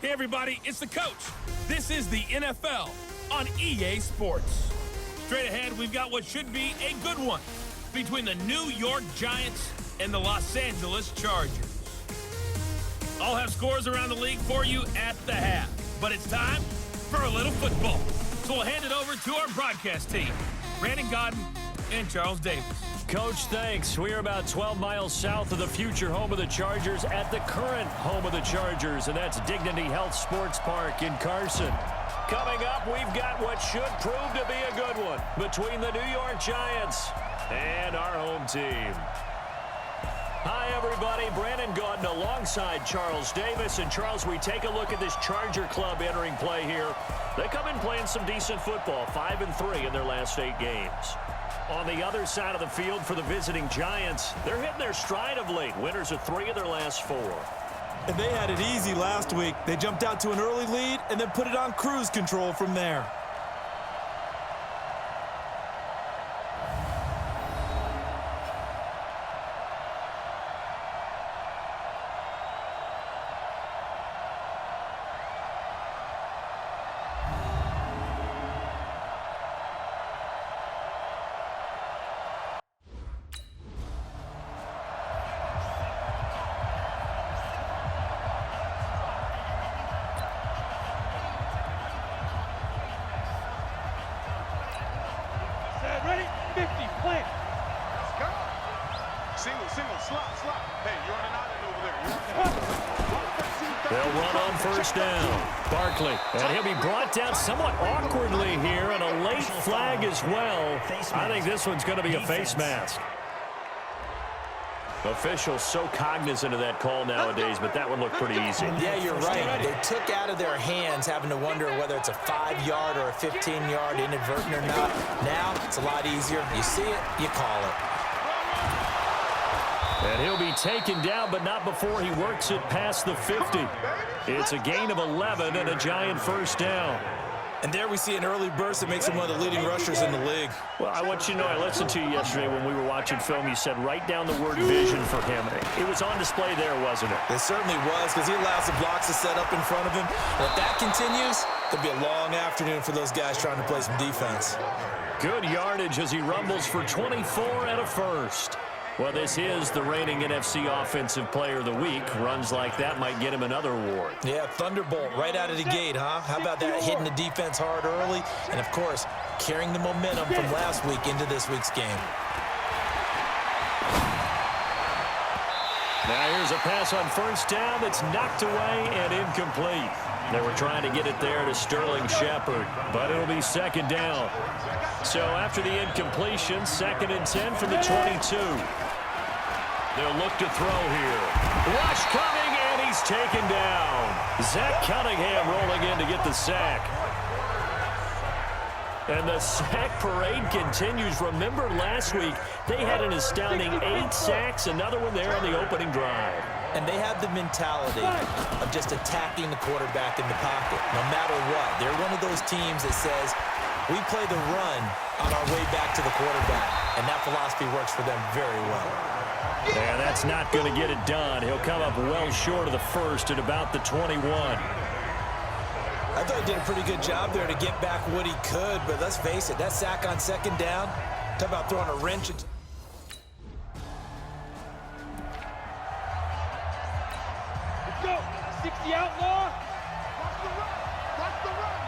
Hey everybody, it's the coach. This is the NFL on EA Sports. Straight ahead, we've got what should be a good one between the New York Giants and the Los Angeles Chargers. I'll have scores around the league for you at the half, but it's time for a little football. So we'll hand it over to our broadcast team, Brandon Godden and Charles Davis. Coach, thanks. We are about 12 miles south of the future home of the Chargers at the current home of the Chargers, and that's Dignity Health Sports Park in Carson. Coming up, we've got what should prove to be a good one between the New York Giants and our home team. Hi, everybody. Brandon Godden alongside Charles Davis. And, Charles, we take a look at this Charger club entering play here. They come in playing some decent football, 5-3 in their last 8 games. On the other side of the field for the visiting Giants, they're hitting their stride of late. Winners of 3 of their last 4. And they had it easy last week. They jumped out to an early lead and then put it on cruise control from there. Ready? 50, plant. Let's go. Single, slot. Hey, you're on an island over there. They'll run on first down. Barkley, and he'll be brought down somewhat awkwardly here, and a late flag as well. I think this one's going to be a face mask. Officials so cognizant of that call nowadays, but that one looked pretty easy. Yeah, you're right. They took out of their hands having to wonder whether it's a 5-yard or a 15-yard inadvertent or not. Now, it's a lot easier. You see it, you call it. And he'll be taken down, but not before he works it past the 50. It's a gain of 11 and a Giant first down. And there we see an early burst that makes him one of the leading rushers in the league. Well, I want you to know, I listened to you yesterday when we were watching film. You said write down the word vision for him. It was on display there, wasn't it? It certainly was, because he allows the blocks to set up in front of him. And if that continues, it'll be a long afternoon for those guys trying to play some defense. Good yardage as he rumbles for 24 and a first. Well, this is the reigning NFC Offensive Player of the Week. Runs like that might get him another award. Yeah, thunderbolt right out of the gate, huh? How about that, hitting the defense hard early? And, of course, carrying the momentum from last week into this week's game. Now here's a pass on first down that's knocked away and incomplete. They were trying to get it there to Sterling Shepard, but it'll be second down. So after the incompletion, 2nd and 10 from the 22. They'll look to throw here. Rush coming, and he's taken down. Zach Cunningham rolling in to get the sack. And the sack parade continues. Remember last week, they had an astounding 8 sacks, another one there on the opening drive. And they have the mentality of just attacking the quarterback in the pocket, no matter what. They're one of those teams that says, we play the run on our way back to the quarterback, and that philosophy works for them very well. Yeah, that's not going to get it done. He'll come up well short of the first at about the 21. I thought he did a pretty good job there to get back what he could, but let's face it, that sack on second down, talk about throwing a wrench into... Let's go. 60 outlaw. Watch the run.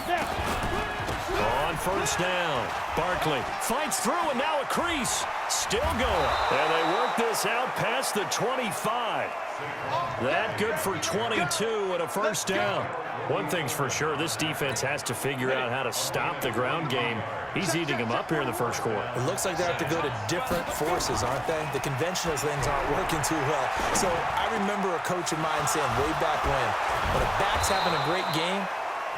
Now. On first down, Barkley fights through, and now a crease. Still going. And they work this out past the 25. That good for 22 and a first down. One thing's for sure, this defense has to figure out how to stop the ground game. He's eating them up here in the first quarter. It looks like they have to go to different forces, aren't they? The conventional things aren't working too well. So I remember a coach of mine saying way back when a back's having a great game,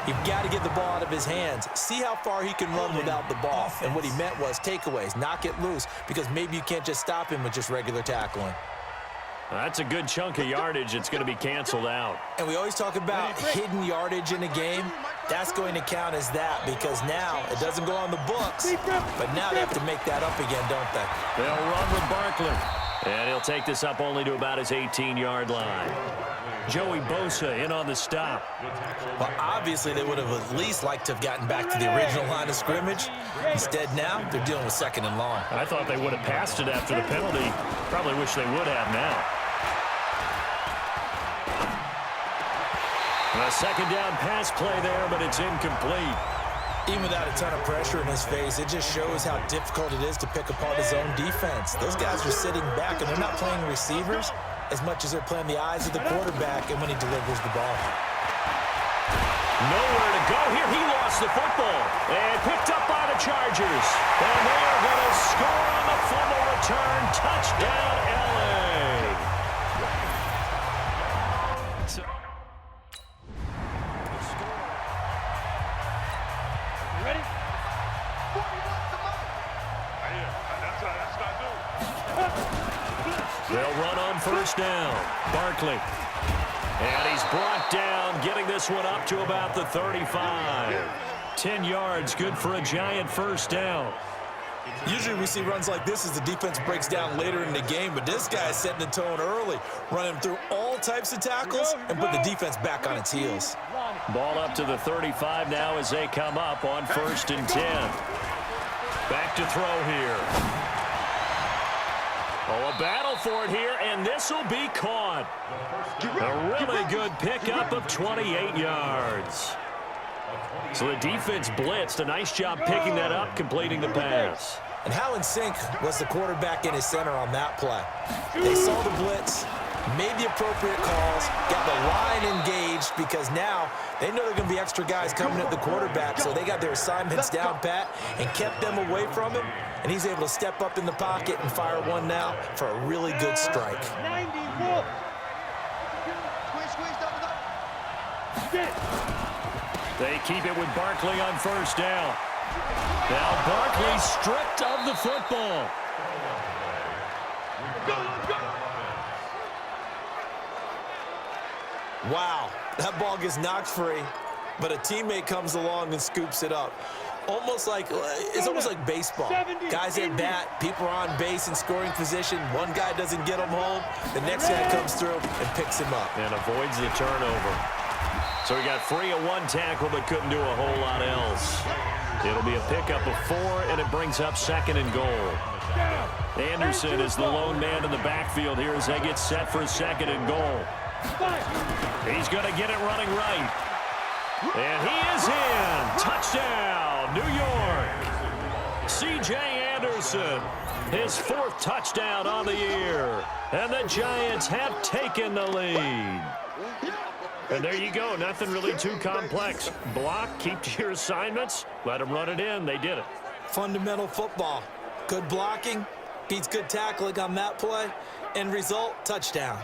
you've got to get the ball out of his hands. See how far he can run without the ball. And what he meant was takeaways, knock it loose, because maybe you can't just stop him with just regular tackling. That's a good chunk of yardage. It's going to be canceled out. And we always talk about hidden yardage in a game. That's going to count as that, because now it doesn't go on the books, but now they have to make that up again, don't they? They'll run with Barkley. And he'll take this up only to about his 18-yard line. Joey Bosa in on the stop. Well, obviously, they would have at least liked to have gotten back to the original line of scrimmage. Instead, now, they're dealing with 2nd and long. I thought they would have passed it after the penalty. Probably wish they would have now. A 2nd down pass play there, but it's incomplete. Even without a ton of pressure in his face, it just shows how difficult it is to pick apart his own defense. Those guys are sitting back, and they're not playing receivers as much as they're playing the eyes of the quarterback and when he delivers the ball. Nowhere to go here. He lost the football and picked up by the Chargers. And they are going to score on the fumble return. Touchdown, L.A. Ready? They'll run on 1st down. Barkley. And he's brought down, getting this one up to about the 35. 10 yards, good for a Giant 1st down. Usually we see runs like this as the defense breaks down later in the game, but this guy is setting the tone early, running through all types of tackles and put the defense back on its heels. Ball up to the 35 now as they come up on 1st and 10. Back to throw here. Oh, a battle for it here, and this will be caught. A really good pickup of 28 yards. So the defense blitzed. A nice job picking that up, completing the pass. And how in sync was the quarterback and his center on that play? They saw the blitz, made the appropriate calls, got the line engaged because now they know there are going to be extra guys coming at the quarterback, so they got their assignments down pat and kept them away from him, and he's able to step up in the pocket and fire one now for a really good strike. 91. They keep it with Barkley on 1st down. Now Barkley stripped of the football. Wow, that ball gets knocked free, but a teammate comes along and scoops it up. It's almost like baseball. Guys at bat, people are on base in scoring position. One guy doesn't get him home. The next guy comes through and picks him up. And avoids the turnover. So he got free of 1 tackle, but couldn't do a whole lot else. It'll be a pickup of 4, and it brings up 2nd and goal. Anderson is the lone man in the backfield here as they get set for 2nd and goal. He's going to get it running right. And he is in. Touchdown, New York. C.J. Anderson, his 4th touchdown on the year. And the Giants have taken the lead. And there you go. Nothing really too complex. Block, keep to your assignments, let them run it in. They did it. Fundamental football. Good blocking, beats good tackling on that play. End result, touchdown.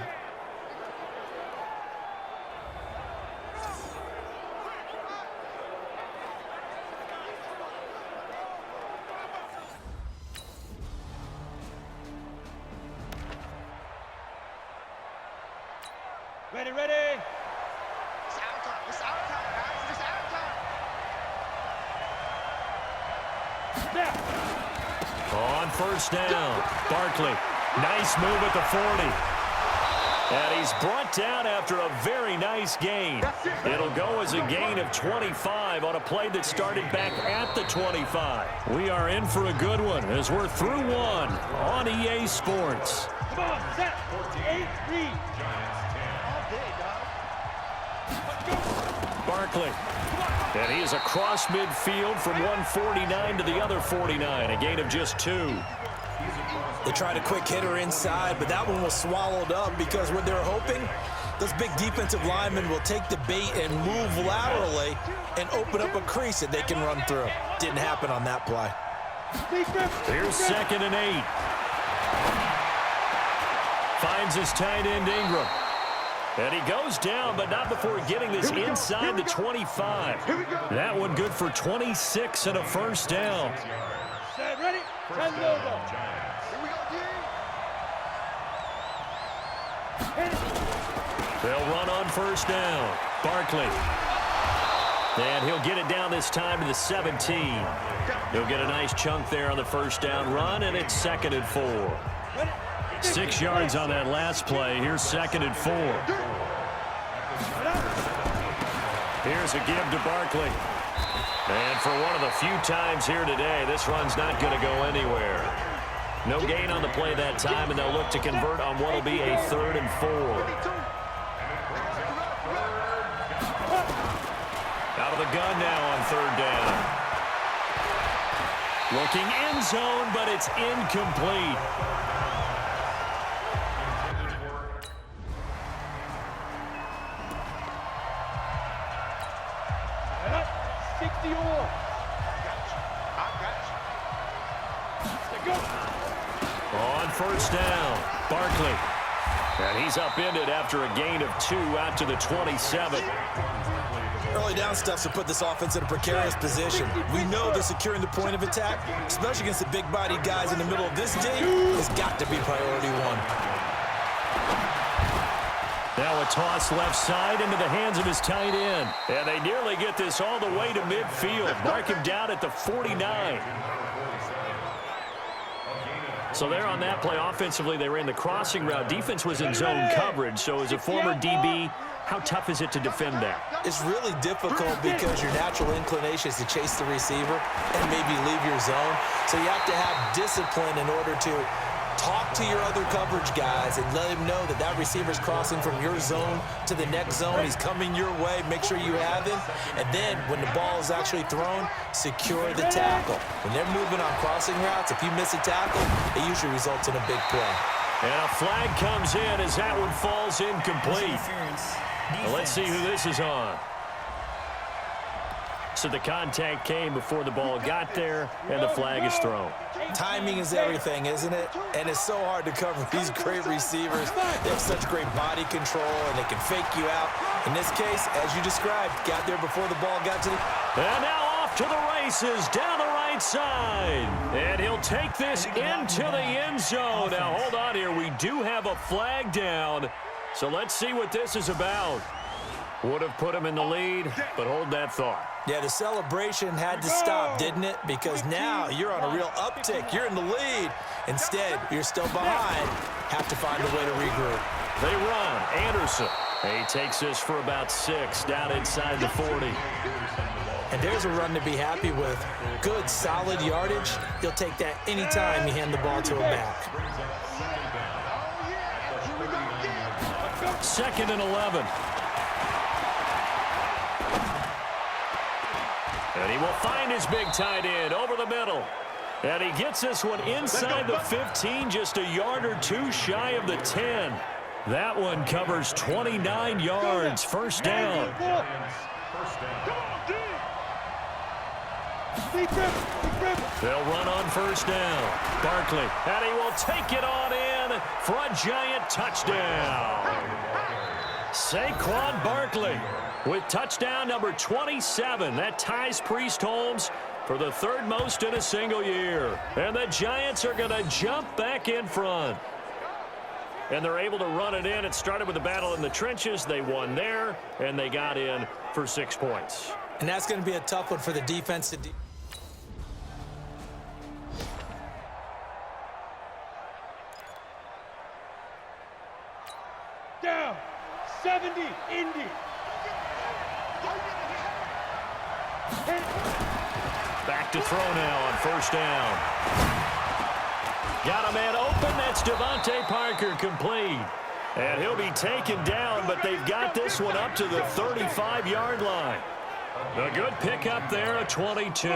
Ready, ready. It's our time. It's our time, guys. It's our time. Snap. On 1st down, Barkley. Nice move at the 40. And he's brought down after a very nice gain. It'll go as a gain of 25 on a play that started back at the 25. We are in for a good one as we're through 1 on EA Sports. Come on, set. 8-3. Barkley. And he is across midfield from 149 to the other 49, a gain of just 2. They tried a quick hitter inside, but that one was swallowed up because what they're hoping, those big defensive linemen will take the bait and move laterally and open up a crease that they can run through. Didn't happen on that play. Here's 2nd and 8. Finds his tight end Ingram. And he goes down, but not before getting this inside the 25. That one good for 26 and a 1st down. Set, ready. 10 logo. They'll run on 1st down. Barkley. And he'll get it down this time to the 17. He'll get a nice chunk there on the 1st down run, and it's 2nd and 4. 6 yards on that last play. Here's 2nd and 4. Here's a give to Barkley. And for one of the few times here today, this run's not going to go anywhere. No gain on the play that time, and they'll look to convert on what will be a 3rd and 4. Out of the gun now on 3rd down. Looking end zone, but it's incomplete. On 1st down, Barkley. And he's upended after a gain of 2 out to the 27. Early down stuff to put this offense in a precarious position. We know they're securing the point of attack, especially against the big-bodied guys in the middle of this day, has got to be priority 1. Now a toss left side into the hands of his tight end. And they nearly get this all the way to midfield. Mark him down at the 49. So there on that play, offensively, they ran the crossing route. Defense was in zone coverage. So as a former DB, how tough is it to defend that? It's really difficult because your natural inclination is to chase the receiver and maybe leave your zone. So you have to have discipline in order to talk to your other coverage guys and let him know that that receiver's crossing from your zone to the next zone. He's coming your way. Make sure you have him. And then when the ball is actually thrown, secure the tackle. When they're moving on crossing routes, if you miss a tackle, it usually results in a big play. And a flag comes in as that one falls incomplete. Well, let's see who this is on. So the contact came before the ball got there, and the flag is thrown. Timing is everything, isn't it? And it's so hard to cover these great receivers. They have such great body control, and they can fake you out. In this case, as you described, got there before the ball got to the... And now off to the races, down the right side. And he'll take this into the end zone. Now, hold on here. We do have a flag down. So let's see what this is about. Would have put him in the lead, but hold that thought. Yeah, the celebration had to stop, didn't it? Because now you're on a real uptick. You're in the lead. Instead, you're still behind. Have to find a way to regroup. They run. Anderson. He takes this for about 6 down inside the 40. And there's a run to be happy with. Good, solid yardage. You'll take that anytime you hand the ball to a back. 2nd and 11. And he will find his big tight end over the middle. And he gets this one inside the 15, just a yard or 2 shy of the 10. That one covers 29 yards. 1st down. They'll run on 1st down. Barkley, and he will take it on in for a giant touchdown. Saquon Barkley with touchdown number 27. That ties Priest Holmes for the 3rd most in a single year. And the Giants are going to jump back in front. And they're able to run it in. It started with a battle in the trenches. They won there, and they got in for 6 points. And that's going to be a tough one for the defense to Down. 70, Indy. Back to throw now on 1st down. Got a man open. That's Devontae Parker, complete. And he'll be taken down, but they've got this one up to the 35-yard line. A good pickup there, a 22.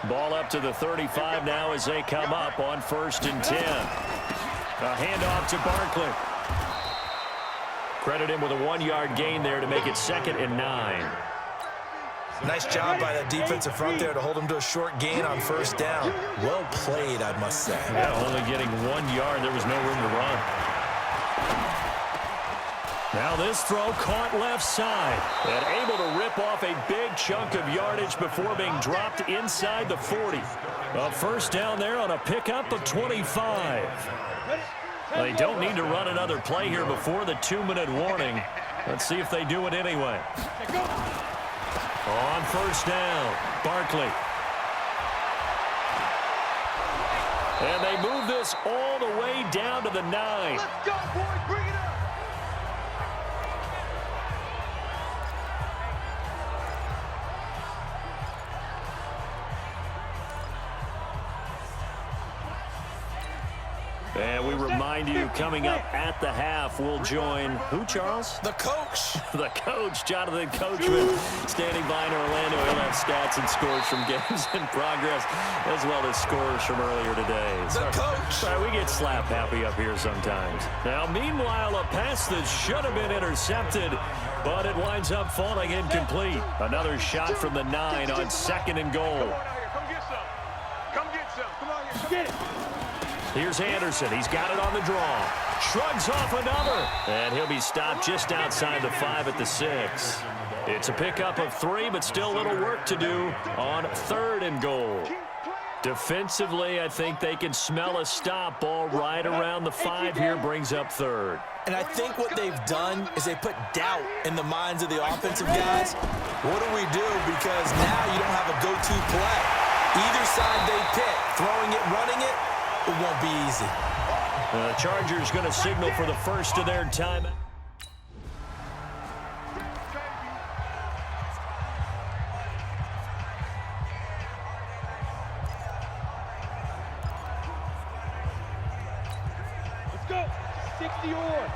Ball up to the 35 now as they come up on 1st and 10. A handoff to Barkley. Credit him with a 1-yard gain there to make it 2nd and 9. Nice job by the defensive front there to hold him to a short gain on 1st down. Well played, I must say. Yeah, only getting 1 yard. There was no room to run. Now this throw caught left side and able to rip off a big chunk of yardage before being dropped inside the 40. A 1st down there on a pickup of 25. They don't need to run another play here before the 2-minute warning. Let's see if they do it anyway. On 1st down, Barkley. And they move this all the way down to the 9. Let's go, boys. Bring it up. And we remind you, coming up at the half, we'll join who, Charles? The coach. The coach, Jonathan Coachman, standing by in Orlando. He'll have stats and scores from games in progress, as well as scores from earlier today. The coach. Sorry, we get slap happy up here sometimes. Now, meanwhile, a pass that should have been intercepted, but it winds up falling incomplete. Another shot from the 9 on 2nd and goal. Come get some. Come get some. Come on here. Get it. Here's Anderson. He's got it on the draw. Shrugs off another. And he'll be stopped just outside the 5 at the 6. It's a pickup of 3, but still a little work to do on 3rd and goal. Defensively, I think they can smell a stop ball right around the 5 here, brings up 3rd. And I think what they've done is they put doubt in the minds of the offensive guys. What do we do? Because now you don't have a go-to play. Either side they pick, throwing it, running it, it won't be easy. The Chargers going to signal for the first of their time. Let's go. 60 on.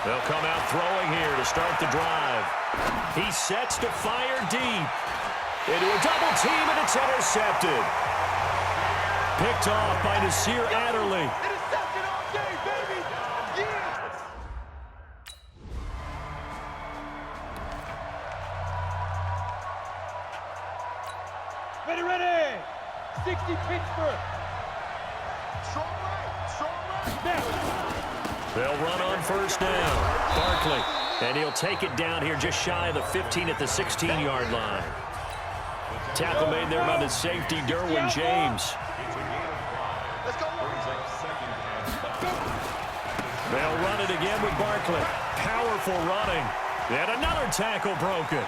They'll come out throwing here to start the drive. He sets to fire deep. Into a double team, and it's intercepted. Picked off by Nasir Adderley. Intercepted all day, baby. Yeah. Ready, ready. 60 Pittsburgh. Strong right. Strong right. Now. They'll run on 1st down. Barkley, and he'll take it down here just shy of the 15 at the 16-yard line. Tackle made there by the safety, Derwin James. Let's go. They'll run it again with Barkley. Powerful running. And another tackle broken.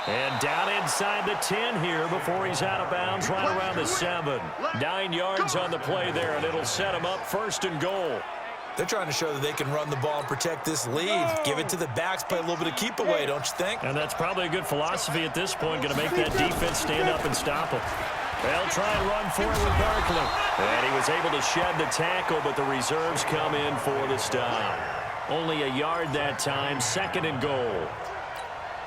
And down inside the 10 here before he's out of bounds right around the 7. 9 yards on the play there, and it'll set him up 1st and goal. They're trying to show that they can run the ball and protect this lead. Give it to the backs, play a little bit of keep away, don't you think? And that's probably a good philosophy at this point, going to make that defense stand up and stop them. They'll try and run for it with Barkley. And he was able to shed the tackle, but the reserves come in for the stop. Only a yard that time, 2nd and goal.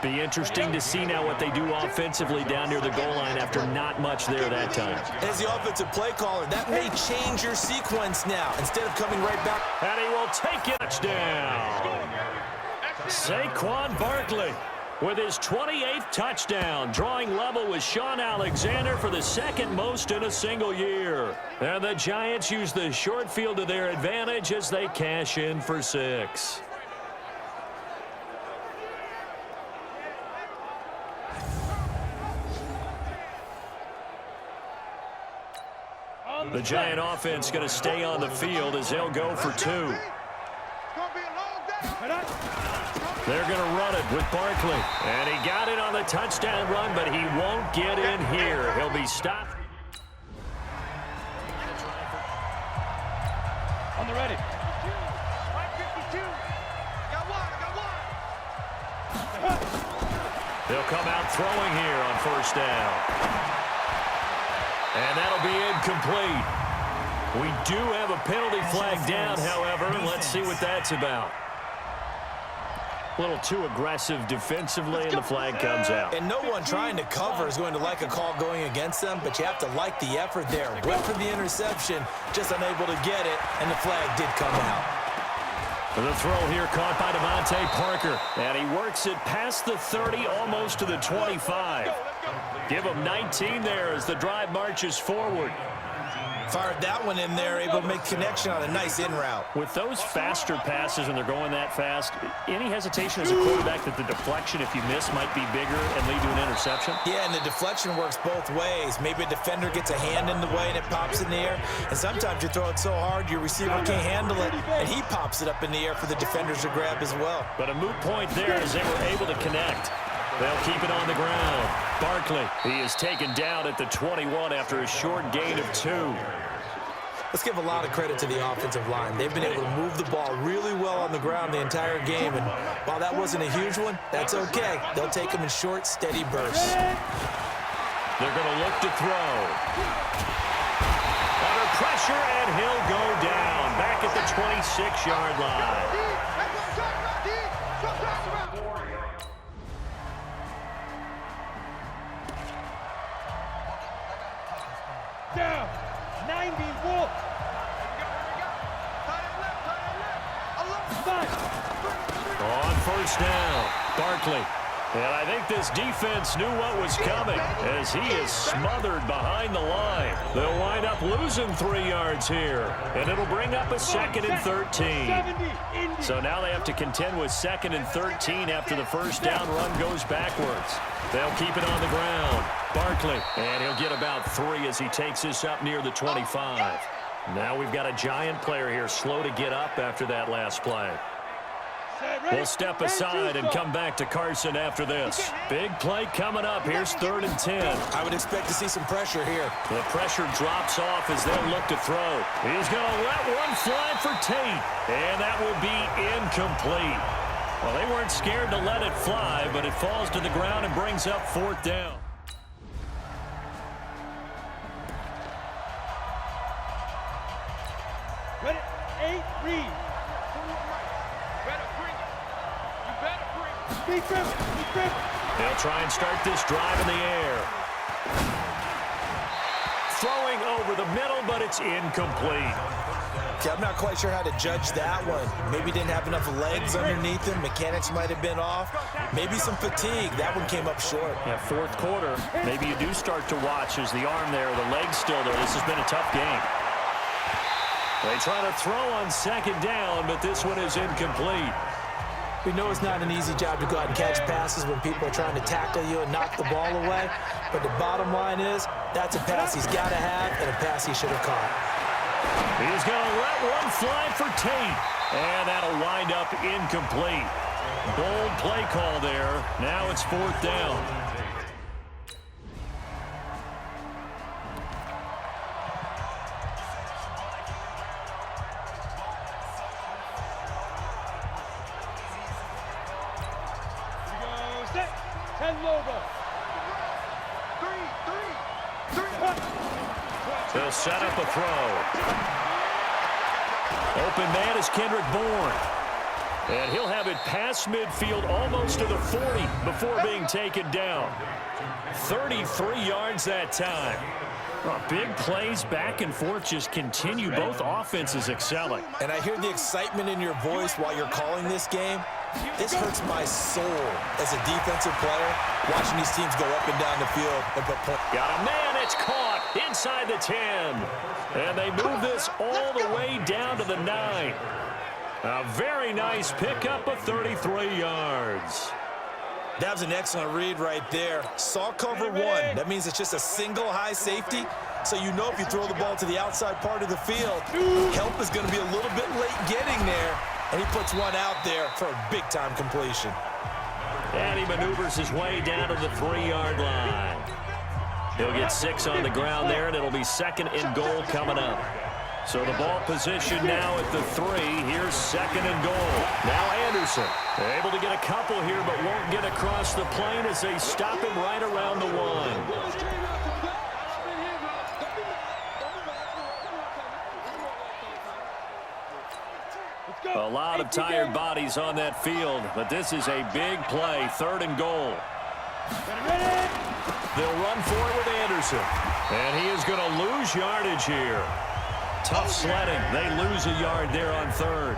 Be interesting to see now what they do offensively down near the goal line after not much there that time. As the offensive play caller, that may change your sequence now. Instead of coming right back. And he will take it. Touchdown. Saquon Barkley with his 28th touchdown, drawing level with Sean Alexander for the 2nd most in a single year. And the Giants use the short field to their advantage as they cash in for 6. The Giant offense going to stay on the field as they'll go for 2. They're going to run it with Barkley. And he got it on the touchdown run, but he won't get in here. He'll be stopped. On the ready. They'll come out throwing here on 1st down. And that'll be incomplete. We do have a penalty flag down, however. Let's see what that's about. A little too aggressive defensively, and the flag comes out. And no one trying to cover is going to like a call going against them, but you have to like the effort there. Went for the interception, just unable to get it, and the flag did come out. The throw here caught by Devontae Parker, and he works it past the 30, almost to the 25. Give him 19 there as the drive marches forward. Fired that one in there, able to make connection on a nice in route. With those faster passes and they're going that fast, any hesitation as a quarterback that the deflection, if you miss, might be bigger and lead to an interception? Yeah, and the deflection works both ways. Maybe a defender gets a hand in the way and it pops in the air. And sometimes you throw it so hard your receiver can't handle it, and he pops it up in the air for the defenders to grab as well. But a moot point there as they were able to connect. They'll keep it on the ground. Barkley, he is taken down at the 21 after a short gain of 2. Let's give a lot of credit to the offensive line. They've been able to move the ball really well on the ground the entire game, and while that wasn't a huge one, that's okay. They'll take them in short, steady bursts. They're going to look to throw. Under pressure, and he'll go down back at the 26-yard line. Down. 90 Wolf. On first down, Barkley. And I think this defense knew what was coming as he is smothered behind the line. They'll wind up losing 3 yards here, and it'll bring up a 2nd and 13. So now they have to contend with 2nd and 13 after the first down run goes backwards. They'll keep it on the ground. Barkley, and he'll get about 3 as he takes this up near the 25. Now we've got a giant player here slow to get up after that last play. We'll step aside and come back to Carson after this. Big play coming up. Here's 3rd and 10. I would expect to see some pressure here. The pressure drops off as they'll look to throw. He's going to let one fly for Tate, and that will be incomplete. Well, they weren't scared to let it fly, but it falls to the ground and brings up 4th down. Ready? 8, read. They'll try and start this drive in the air. Throwing over the middle, but it's incomplete. Okay, I'm not quite sure how to judge that one. Maybe didn't have enough legs underneath him. Mechanics might have been off. Maybe some fatigue. That one came up short. Yeah, 4th quarter, maybe you do start to watch as the arm there, the leg's still there. This has been a tough game. They try to throw on 2nd down, but this one is incomplete. We know it's not an easy job to go out and catch passes when people are trying to tackle you and knock the ball away. But the bottom line is, that's a pass he's got to have and a pass he should have caught. He's going to let one fly for Tate. And that'll wind up incomplete. Bold play call there. Now it's 4th down. They'll set up a throw. Open man is Kendrick Bourne. And he'll have it past midfield almost to the 40 before being taken down. 33 yards that time. Big plays back and forth just continue. Both offenses excelling. And I hear the excitement in your voice while you're calling this game. This hurts my soul as a defensive player, watching these teams go up and down the field and put points. Got a man, it's caught inside the 10. And they move this all the way down to the 9. A very nice pickup of 33 yards. That was an excellent read right there. Saw cover 1. That means it's just a single high safety. So you know if you throw the ball to the outside part of the field, help is going to be a little bit late getting there. And he puts one out there for a big-time completion. And he maneuvers his way down to the 3-yard line. He'll get 6 on the ground there, and it'll be 2nd and goal coming up. So the ball position now at the 3. Here's 2nd and goal. Now Anderson able to get a couple here, but won't get across the plane as they stop him right around the 1. A lot of tired bodies on that field, but this is a big play. 3rd and goal. They'll run for it with Anderson. And he is going to lose yardage here. Tough sledding. They lose a yard there on 3rd.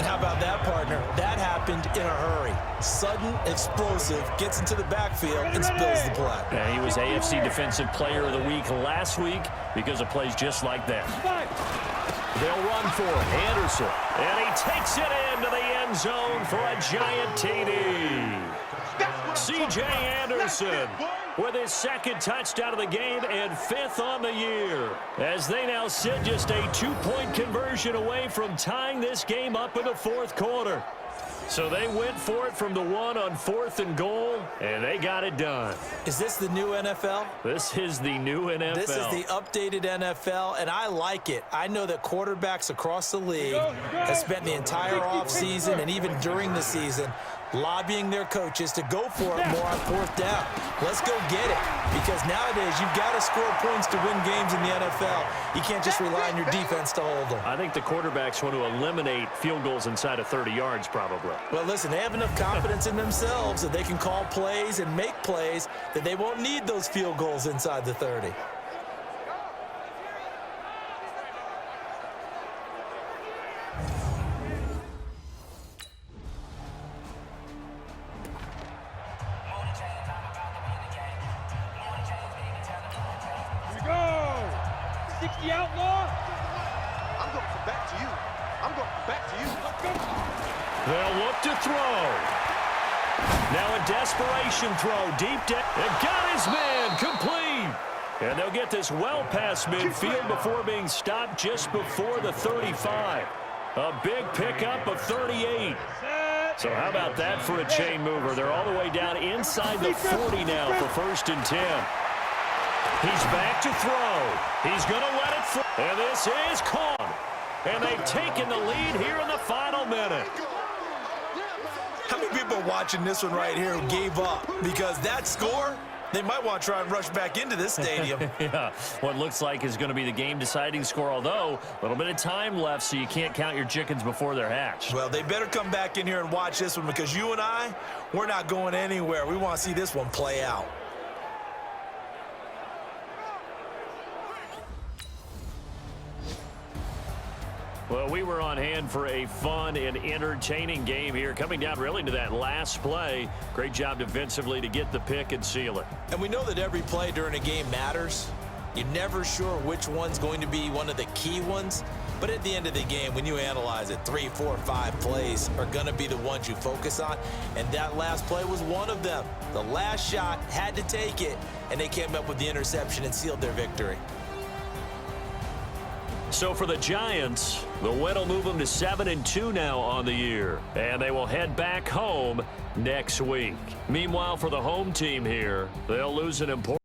How about that, partner? That happened in a hurry. Sudden, explosive, gets into the backfield and spills the play. And he was AFC Defensive Player of the Week last week because of plays just like that. They'll run for it. Anderson. And he takes it into the end zone for a giant TD. C.J. Anderson with his 2nd touchdown of the game and 5th on the year. As they now sit just a 2-point conversion away from tying this game up in the 4th quarter. So they went for it from the 1 on 4th and goal, and they got it done. Is this the new NFL? This is the new NFL. This is the updated NFL, and I like it. I know that quarterbacks across the league have spent the entire offseason and even during the season lobbying their coaches to go for it more on 4th down. Let's go get it, because nowadays you've got to score points to win games in the NFL. You can't just rely on your defense to hold them. I think the quarterbacks want to eliminate field goals inside of 30 yards probably. Well, listen, they have enough confidence in themselves that they can call plays and make plays that they won't need those field goals inside the 30. The outlaw. I'm going for back to you. I'm going back to you. They'll look to throw. Now a desperation throw deep down. And got his man complete. And they'll get this well past midfield before being stopped just before the 35. A big pickup of 38. So how about that for a chain mover? They're all the way down inside the 40 now for 1st and 10. He's back to throw. He's going to let it fly. And this is caught. And they've taken the lead here in the final minute. How many people are watching this one right here who gave up? Because that score, they might want to try and rush back into this stadium. Yeah, what looks like is going to be the game-deciding score, although a little bit of time left, so you can't count your chickens before they're hatched. Well, they better come back in here and watch this one, because you and I, we're not going anywhere. We want to see this one play out. Well, we were on hand for a fun and entertaining game here, coming down really to that last play. Great job defensively to get the pick and seal it. And we know that every play during a game matters. You're never sure which one's going to be one of the key ones. But at the end of the game, when you analyze it, 3, 4, 5 plays are going to be the ones you focus on. And that last play was one of them. The last shot had to take it, and they came up with the interception and sealed their victory. So for the Giants, the win will move them to 7-2 now on the year. And they will head back home next week. Meanwhile, for the home team here, they'll lose an important